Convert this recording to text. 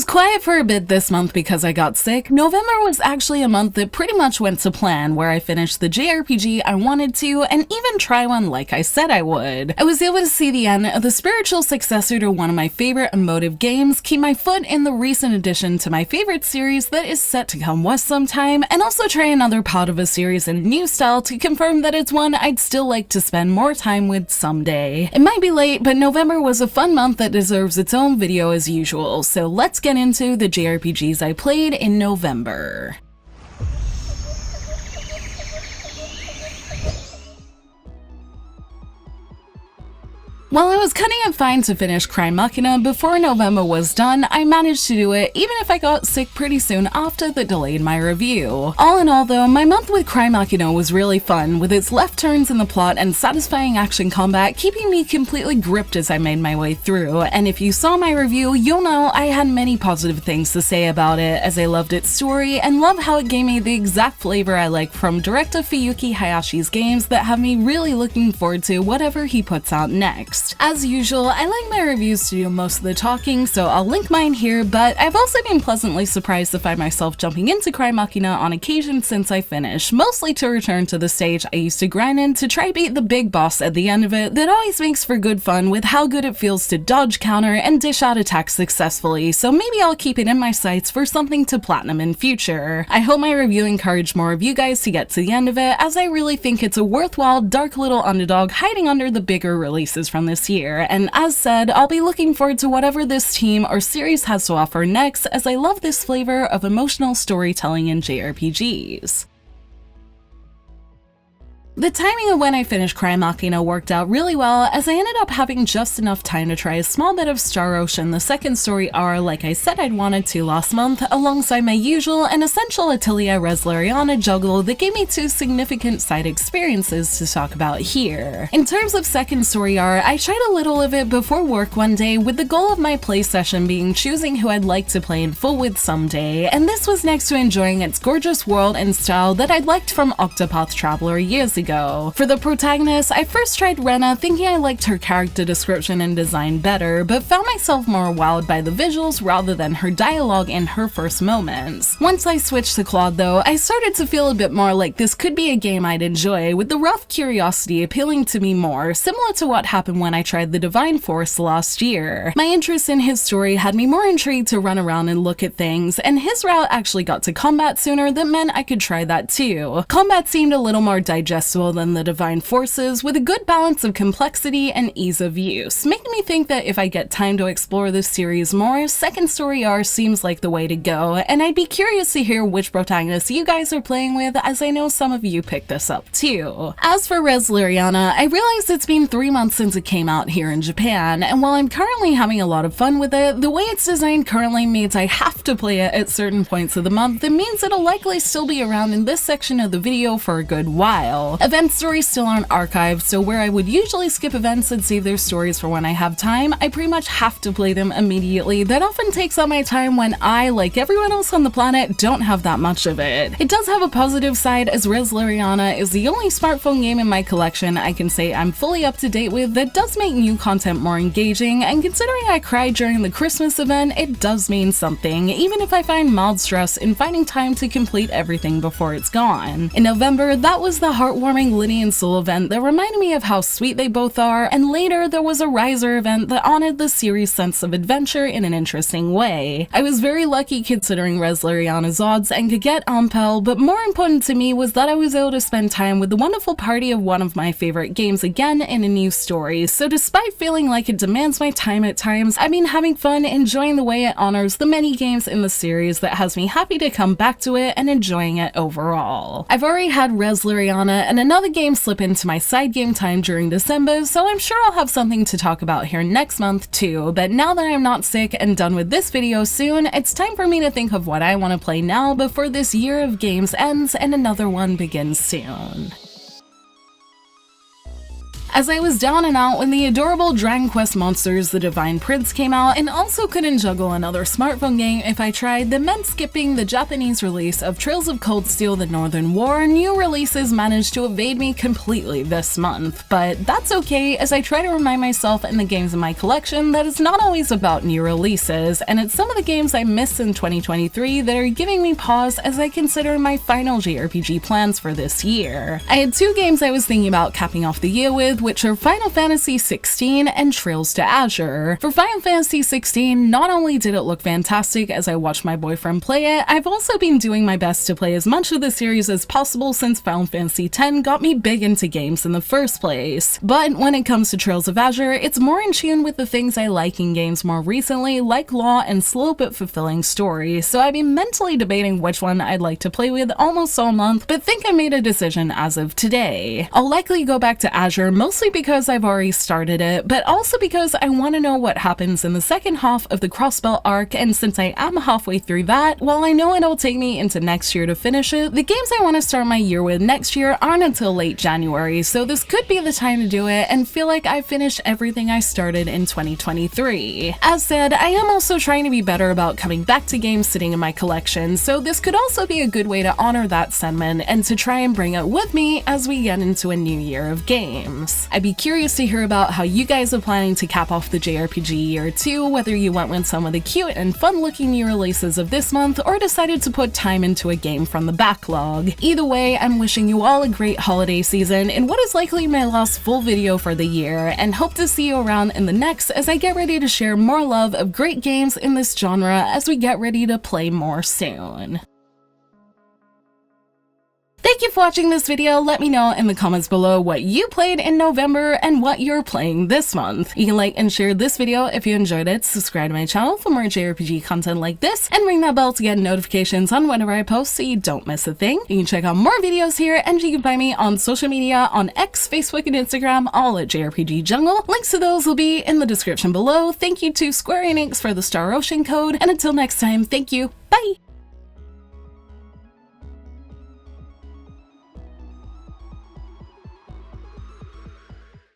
was quiet for a bit this month because I got sick, November was actually a month that pretty much went to plan, where I finished the JRPG I wanted to, and even try one like I said I would. I was able to see the end of the spiritual successor to one of my favorite emotive games, keep my foot in the recent addition to my favorite series that is set to come west sometime, and also try another part of a series in a new style to confirm that it's one I'd still like to spend more time with someday. It might be late, but November was a fun month that deserves its own video as usual, so let's get into the JRPGs I played in November. While I was cutting it fine to finish CRYMACHINA before November was done, I managed to do it even if I got sick pretty soon after that delayed my review. All in all though, my month with CRYMACHINA was really fun, with its left turns in the plot and satisfying action combat keeping me completely gripped as I made my way through, and if you saw my review, you'll know I had many positive things to say about it, as I loved its story and love how it gave me the exact flavor I like from director Fuyuki Hayashi's games that have me really looking forward to whatever he puts out next. As usual, I like my reviews to do most of the talking, so I'll link mine here, but I've also been pleasantly surprised to find myself jumping into CRYMACHINA on occasion since I finished, mostly to return to the stage I used to grind in to try beat the big boss at the end of it that always makes for good fun with how good it feels to dodge, counter, and dish out attacks successfully, so maybe I'll keep it in my sights for something to platinum in future. I hope my review encouraged more of you guys to get to the end of it, as I really think it's a worthwhile, dark little underdog hiding under the bigger releases from this year, and as said, I'll be looking forward to whatever this team or series has to offer next, as I love this flavor of emotional storytelling in JRPGs. The timing of when I finished CRYMACHINA worked out really well, as I ended up having just enough time to try a small bit of Star Ocean, the second story hour like I said I'd wanted to last month, alongside my usual and essential Atelier Resleriana juggle that gave me two significant side experiences to talk about here. In terms of second story hour, I tried a little of it before work one day, with the goal of my play session being choosing who I'd like to play in full with someday, and this was next to enjoying its gorgeous world and style that I'd liked from Octopath Traveler years ago. For the protagonist, I first tried Rena thinking I liked her character description and design better, but found myself more wowed by the visuals rather than her dialogue in her first moments. Once I switched to Claude though, I started to feel a bit more like this could be a game I'd enjoy, with the rough curiosity appealing to me more, similar to what happened when I tried the Divine Force last year. My interest in his story had me more intrigued to run around and look at things, and his route actually got to combat sooner that meant I could try that too. Combat seemed a little more digestible than the Divine Forces, with a good balance of complexity and ease of use, making me think that if I get time to explore this series more, second story R seems like the way to go, and I'd be curious to hear which protagonists you guys are playing with, as I know some of you picked this up too. As for Resleriana, I realized it's been 3 months since it came out here in Japan, and while I'm currently having a lot of fun with it, the way it's designed currently means I have to play it at certain points of the month. That means it'll likely still be around in this section of the video for a good while. Event stories still aren't archived, so where I would usually skip events and save their stories for when I have time, I pretty much have to play them immediately. That often takes up my time when I, like everyone else on the planet, don't have that much of it. It does have a positive side, as Resleriana is the only smartphone game in my collection I can say I'm fully up to date with that does make new content more engaging, and considering I cried during the Christmas event, it does mean something, even if I find mild stress in finding time to complete everything before it's gone. In November, that was the heartwarming Linny and Soul event that reminded me of how sweet they both are, and later there was a Riser event that honored the series' sense of adventure in an interesting way. I was very lucky considering Resleriana's odds and could get Ampel, but more important to me was that I was able to spend time with the wonderful party of one of my favorite games again in a new story, so despite feeling like it demands my time at times, I've been having fun enjoying the way it honors the many games in the series that has me happy to come back to it and enjoying it overall. I've already had Resleriana and another game slip into my side game time during December, so I'm sure I'll have something to talk about here next month too, but now that I'm not sick and done with this video soon, it's time for me to think of what I want to play now before this year of games ends and another one begins soon. As I was down and out when the adorable Dragon Quest Monsters The Divine Prince came out, and also couldn't juggle another smartphone game if I tried, that meant skipping the Japanese release of Trails of Cold Steel The Northern War, new releases managed to evade me completely this month. But that's okay, as I try to remind myself and the games in my collection that it's not always about new releases, and it's some of the games I missed in 2023 that are giving me pause as I consider my final JRPG plans for this year. I had two games I was thinking about capping off the year with, which are Final Fantasy XVI and Trails to Azure. For Final Fantasy XVI, not only did it look fantastic as I watched my boyfriend play it, I've also been doing my best to play as much of the series as possible since Final Fantasy X got me big into games in the first place. But when it comes to Trails of Azure, it's more in tune with the things I like in games more recently, like law and slow but fulfilling stories, so I've been mentally debating which one I'd like to play with almost all month, but think I made a decision as of today. I'll likely go back to Azure, mostly because I've already started it, but also because I want to know what happens in the second half of the Crossbelt arc, and since I am halfway through that, while I know it'll take me into next year to finish it, the games I want to start my year with next year aren't until late January, so this could be the time to do it and feel like I've finished everything I started in 2023. As said, I am also trying to be better about coming back to games sitting in my collection, so this could also be a good way to honor that sentiment and to try and bring it with me as we get into a new year of games. I'd be curious to hear about how you guys are planning to cap off the JRPG year too, whether you went with some of the cute and fun looking new releases of this month or decided to put time into a game from the backlog. Either way, I'm wishing you all a great holiday season in what is likely my last full video for the year, and hope to see you around in the next as I get ready to share more love of great games in this genre as we get ready to play more soon. Thank you for watching this video. Let me know in the comments below what you played in November and what you're playing this month. You can like and share this video if you enjoyed it, subscribe to my channel for more JRPG content like this, and ring that bell to get notifications on whenever I post so you don't miss a thing. You can check out more videos here, and you can find me on social media on X, Facebook, and Instagram, all at JRPG Jungle. Links to those will be in the description below. Thank you to Square Enix for the Star Ocean code, and until next time, thank you.